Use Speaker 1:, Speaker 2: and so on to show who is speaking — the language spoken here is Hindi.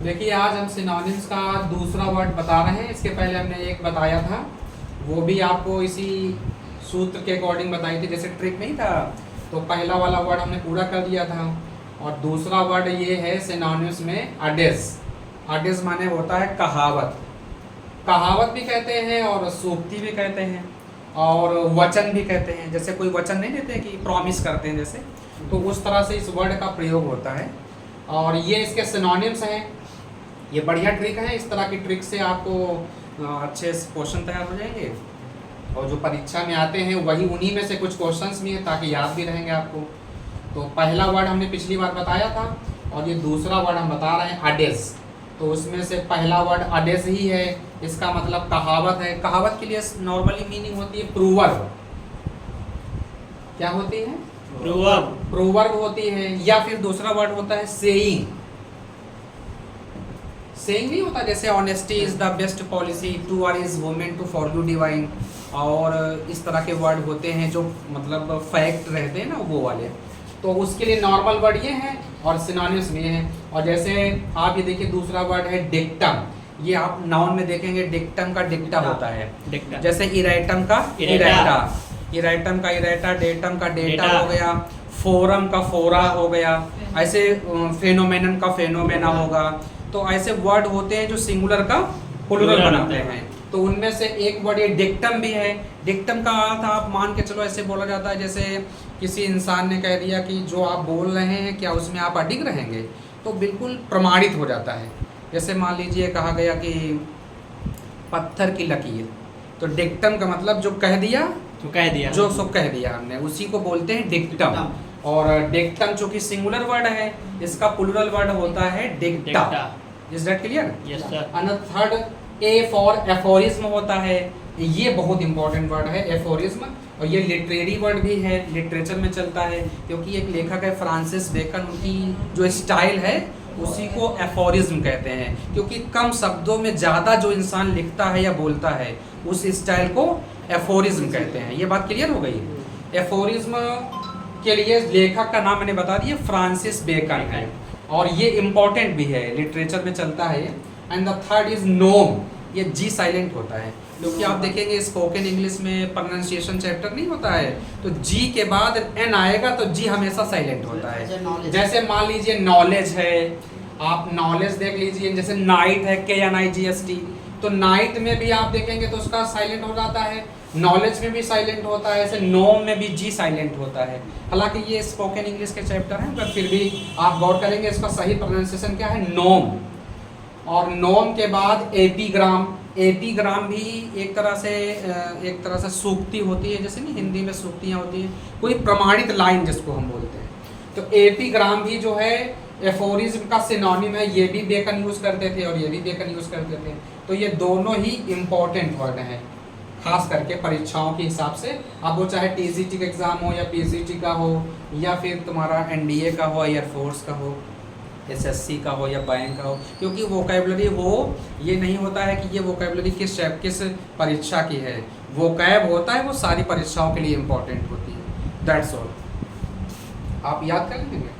Speaker 1: देखिए आज हम सिनोनिम्स का दूसरा वर्ड बता रहे हैं। इसके पहले हमने एक बताया था, वो भी आपको इसी सूत्र के अकॉर्डिंग बताई थी, जैसे ट्रिक नहीं था। तो पहला वाला वर्ड हमने पूरा कर दिया था और दूसरा वर्ड ये है सिनोनिम्स में अडेस। अडेस माने होता है कहावत। कहावत भी कहते हैं और सूक्ति भी कहते हैं और वचन भी कहते हैं। जैसे कोई वचन नहीं देते कि प्रॉमिस करते हैं जैसे, तो उस तरह से इस वर्ड का प्रयोग होता है और ये इसके सिनोनिम्स हैं। ये बढ़िया ट्रिक है। इस तरह की ट्रिक से आपको अच्छे क्वेश्चन तैयार हो जाएंगे और जो परीक्षा में आते हैं वही उन्हीं में से कुछ क्वेश्चंस भी हैं, ताकि याद भी रहेंगे आपको। तो पहला वर्ड हमने पिछली बार बताया था और ये दूसरा वर्ड हम बता रहे हैं अडेस। तो उसमें से पहला वर्ड अडेस ही है। इसका मतलब कहावत है। कहावत के लिए नॉर्मली मीनिंग होती है प्रूवर्ब। क्या होती है?
Speaker 2: प्रूवर्ब।
Speaker 1: प्रूवर्ब होती है। या फिर दूसरा वर्ड होता है सेइंग। सेइंग नहीं होता जैसे honesty is the best policy, to err is human to forgive divine, और इस तरह के वर्ड होते हैं जो मतलब फैक्ट रहते हैं ना, वो वाले। तो उसके लिए नॉर्मल वर्ड ये है और सिनोनिम्स में है। और जैसे आप ये देखिए दूसरा वर्ड है डिक्टम। ये आप नाउन में देखेंगे डिक्टम का डिक्टा होता है। डिक्टा। जैसे इरेटम का इरेटा, इरेटम का इरेटा, डेटम का डेटा हो गया, फोरम का फोरा हो गया, ऐसे फेनोमेनन का फेनोमेना होगा। तो ऐसे वर्ड होते हैं जो सिंगुलर का प्लुरल बनाते हैं। तो उनमें से एक वर्ड ये डिक्टम भी है। डिक्टम का अर्थ आप मान के चलो ऐसे बोला जाता है, जैसे किसी इंसान ने कह दिया कि जो आप बोल रहे हैं क्या उसमें आप अडिग रहेंगे, तो बिल्कुल प्रमाणित हो जाता है। जैसे मान लीजिए कहा गया कि पत्थर की लकीर, तो डिक्टम का मतलब जो कह दिया, जो सब कह दिया हमने, उसी को बोलते हैं डिक्टम। और डिक्टम जो कि सिंगुलर वर्ड है, इसका प्लुरल वर्ड होता है dicta. Is that clear?
Speaker 2: Yes sir.
Speaker 1: And third a for aphorism होता है। ये बहुत इंपॉर्टेंट वर्ड है एफोरिज्म, और ये लिटरेरी वर्ड भी है, लिटरेचर में चलता है, क्योंकि एक लेखक है फ्रांसिस बेकन, उनकी जो स्टाइल है उसी को एफोरिज्म कहते हैं। क्योंकि कम शब्दों में ज़्यादा जो इंसान लिखता है या बोलता है, उस स्टाइल को एफोरिज्म कहते हैं। ये बात क्लियर हो गई? एफोरिज्म के लिए लेखक का नाम मैंने बता दिया, फ्रांसिस बेकन है, और ये इम्पॉर्टेंट भी है, लिटरेचर में चलता है। एंड द थर्ड इज नोम। ये जी साइलेंट होता है, क्योंकि आप देखेंगे स्पोकन इंग्लिश में प्रोनाउंसिएशन चैप्टर नहीं होता है, तो जी के बाद एन आएगा तो जी हमेशा साइलेंट होता है। जैसे मान लीजिए नॉलेज है, आप नॉलेज देख लीजिए, जैसे नाइट है KNIGST, तो नाइट में भी आप देखेंगे तो उसका साइलेंट हो जाता है, नॉलेज में भी साइलेंट होता है, ऐसे नोम में भी जी साइलेंट होता है। हालांकि ये स्पोकन इंग्लिश के चैप्टर हैं, पर फिर भी आप गौर करेंगे इसका सही प्रोनाउंसिएशन क्या है, नोम। और नोम के बाद एपीग्राम। एपीग्राम भी एक तरह से सूक्ति होती है, जैसे नहीं हिंदी में सूक्तियाँ होती हैं, कोई प्रमाणित लाइन जिसको हम बोलते हैं। तो एपीग्राम भी जो है एफोरिज्म का सिनोनिम है। ये भी बेकन यूज़ करते थे और ये भी बेकन यूज़ करते थे। तो ये दोनों ही इम्पोर्टेंट वर्ड हैं, खास करके परीक्षाओं के हिसाब से। अब वो चाहे TCT का एग्ज़ाम हो या PCT का हो, या फिर तुम्हारा NDA का हो, एयरफोर्स का हो, SSC का हो या बैंक का हो, क्योंकि वोकैबुलरी वो ये नहीं होता है कि ये वोकैबुलरी किस परीक्षा की है। वोकैब होता है वो सारी परीक्षाओं के लिए इम्पोर्टेंट होती है। That's all. आप याद कर लेंगे।